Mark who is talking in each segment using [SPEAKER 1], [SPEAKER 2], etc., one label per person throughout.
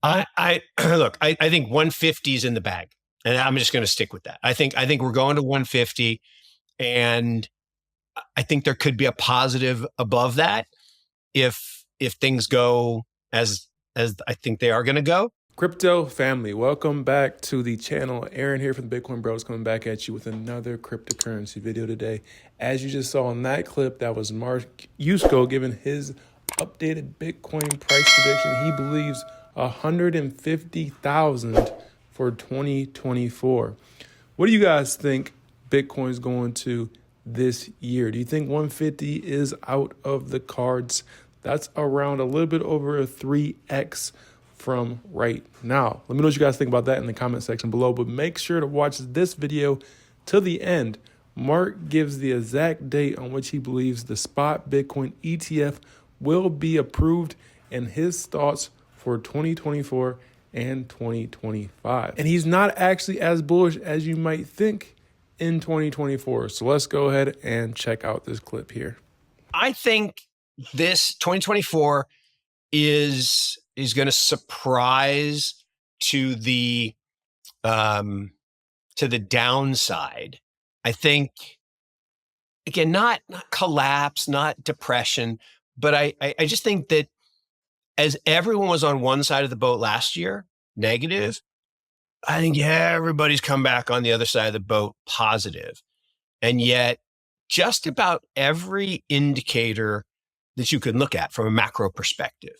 [SPEAKER 1] I look, I think 150 is in the bag, and I'm just going to stick with that. I think we're going to 150, and I think there could be a positive above that if things go as I think they are going to go.
[SPEAKER 2] Crypto family, welcome back to the channel. Aaron here from the Bitcoin Bros coming back at you with another cryptocurrency video today. As you just saw in that clip, that was Mark Yusko giving his updated Bitcoin price prediction. He believes 150,000 for 2024. What do you guys think Bitcoin's going to this year? Do you think 150 is out of the cards? That's around a little bit over a 3x from right now. Let me know what you guys think about that in the comment section below, but make sure to watch this video to the end. Mark gives the exact date on which he believes the spot Bitcoin ETF will be approved and his thoughts for 2024 and 2025. And he's not actually as bullish as you might think in 2024. So let's go ahead and check out this clip here.
[SPEAKER 1] I think this 2024 is going to surprise to the downside. I think, again, not collapse, not depression, but I just think that as everyone was on one side of the boat last year, negative, I think everybody's come back on the other side of the boat, positive. And yet just about every indicator that you can look at from a macro perspective,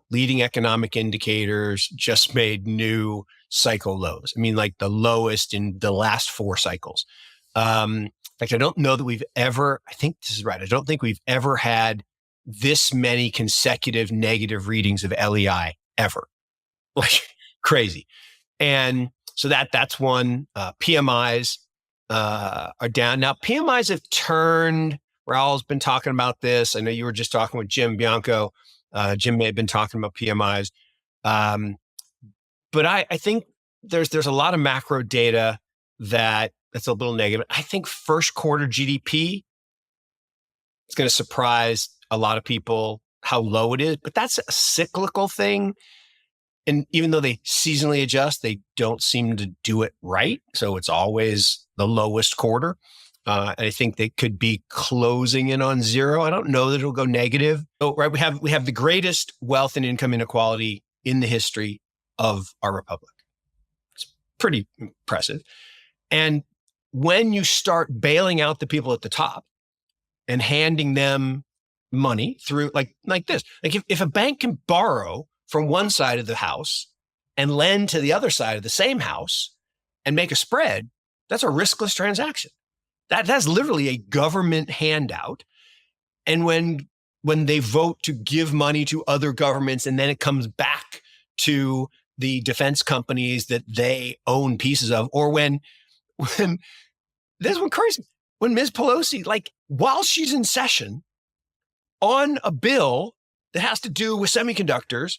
[SPEAKER 1] leading economic indicators just made new cycle lows. I mean, like the lowest in the last 4 cycles. In fact, I don't know that I think this is right. I don't think we've ever had this many consecutive negative readings of LEI ever. Like crazy. And so that's one. PMIs are down. Now, PMIs have turned. Raul's been talking about this. I know you were just talking with Jim Bianco. Jim may have been talking about PMIs. But I think there's a lot of macro data that's a little negative. I think first quarter GDP is going to surprise a lot of people how low it is, but that's a cyclical thing. And even though they seasonally adjust, they don't seem to do it right. So it's always the lowest quarter. And I think they could be closing in on 0. I don't know that it'll go negative. So, right, we have the greatest wealth and income inequality in the history of our republic. It's pretty impressive. And when you start bailing out the people at the top and handing them money through like this, like if a bank can borrow from one side of the house and lend to the other side of the same house and make a spread, that's a riskless transaction. That's literally a government handout. And when they vote to give money to other governments and then it comes back to the defense companies that they own pieces of, or when this one crazy, when Ms. Pelosi, like while she's in session on a bill that has to do with semiconductors,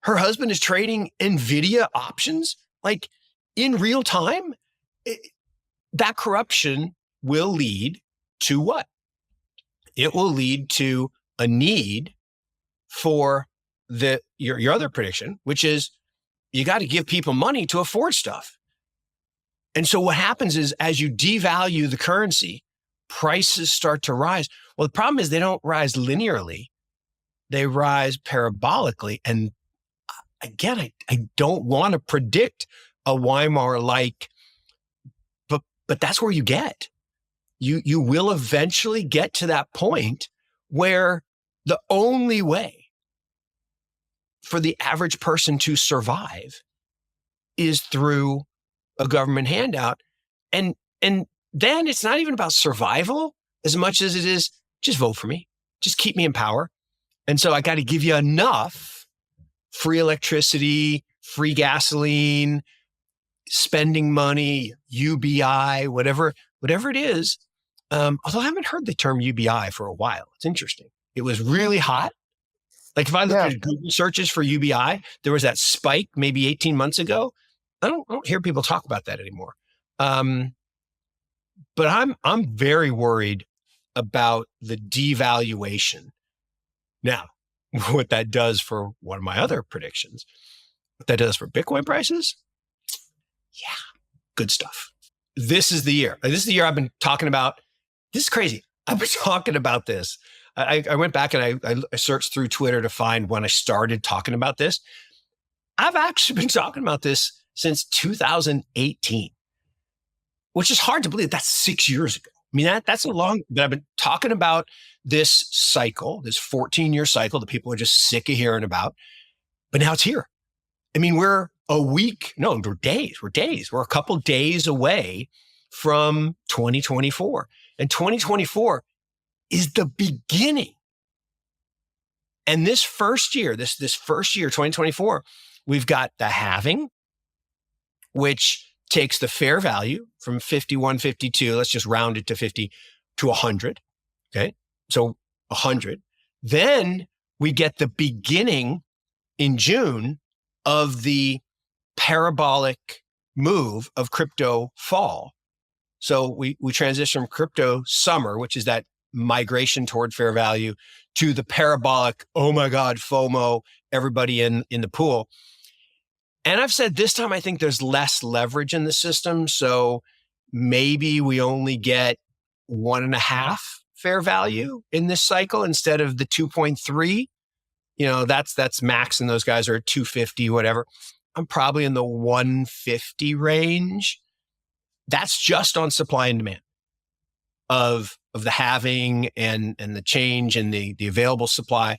[SPEAKER 1] her husband is trading NVIDIA options like in real time. That corruption will lead to what? It will lead to a need for your other prediction, which is you got to give people money to afford stuff. And so what happens is as you devalue the currency, prices start to rise. Well, the problem is they don't rise linearly. They rise parabolically. And again, I don't want to predict a Weimar-like, but that's where you get. You will eventually get to that point where the only way for the average person to survive is through a government handout. And then it's not even about survival as much as it is just vote for me, just keep me in power. And so I got to give you enough free electricity, free gasoline, spending money, UBI, whatever it is. Although I haven't heard the term UBI for a while. It's interesting. It was really hot. Like if I look at Google searches for UBI, there was that spike maybe 18 months ago. I don't hear people talk about that anymore. But I'm very worried about the devaluation. Now, what that does for one of my other predictions, What that does for Bitcoin prices? Yeah, good stuff. This is the year. This is the year I've been talking about. This is crazy. I've been talking about this. I went back and I searched through Twitter to find when I started talking about this. I've actually been talking about this since 2018, which is hard to believe. That's 6 years ago. I mean, that's a long, but I've been talking about this cycle, this 14-year cycle that people are just sick of hearing about. But now it's here. I mean, we're days. We're a couple days away from 2024. And 2024 is the beginning. And this first year, 2024, we've got the halving, which takes the fair value from 51.52. Let's just round it to 50 to 100. Okay. So 100. Then we get the beginning in June of the parabolic move of crypto fall. So we transition from crypto summer, which is that migration toward fair value, to the parabolic, oh my God, FOMO, everybody in the pool. And I've said this time, I think there's less leverage in the system. So maybe we only get 1.5 fair value in this cycle instead of the 2.3. You know, that's max, and those guys are at 250, whatever. I'm probably in the 150 range. That's just on supply and demand of the halving and the change and the available supply.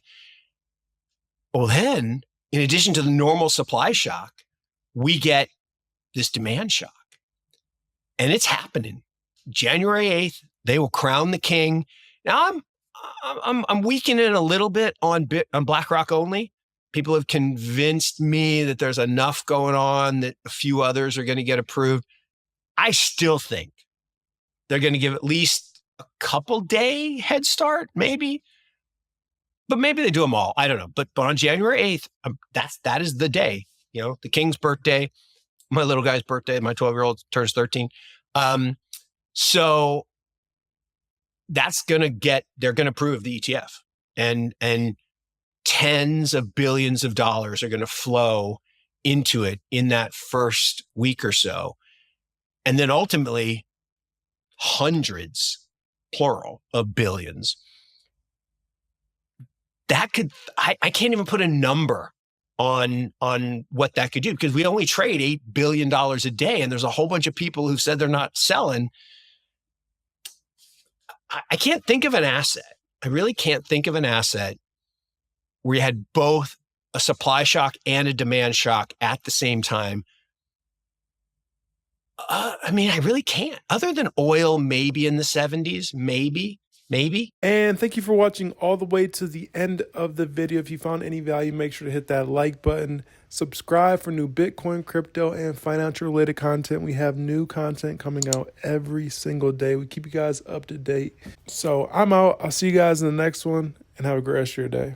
[SPEAKER 1] Well, then, in addition to the normal supply shock, we get this demand shock. And it's happening. January 8th, they will crown the king. Now, I'm weakening a little bit on BlackRock only. People have convinced me that there's enough going on that a few others are going to get approved. I still think they're going to give at least a couple day head start, maybe. But maybe they do them all. I don't know. But on January 8th, that is the day. You know, the king's birthday, my little guy's birthday, my 12-year-old turns 13. So that's they're going to approve the ETF, and tens of billions of dollars are going to flow into it in that first week or so. And then ultimately hundreds, plural, of billions. That could, I can't even put a number on what that could do, because we only trade $8 billion a day. And there's a whole bunch of people who've said they're not selling. I can't think of an asset. I really can't think of an asset where you had both a supply shock and a demand shock at the same time. I mean, I really can't. Other than oil, maybe in the 70s, maybe.
[SPEAKER 2] And thank you for watching all the way to the end of the video. If you found any value, make sure to hit that like button. Subscribe for new Bitcoin, crypto, and financial related content. We have new content coming out every single day. We keep you guys up to date. So I'm out. I'll see you guys in the next one, and have a great rest of your day.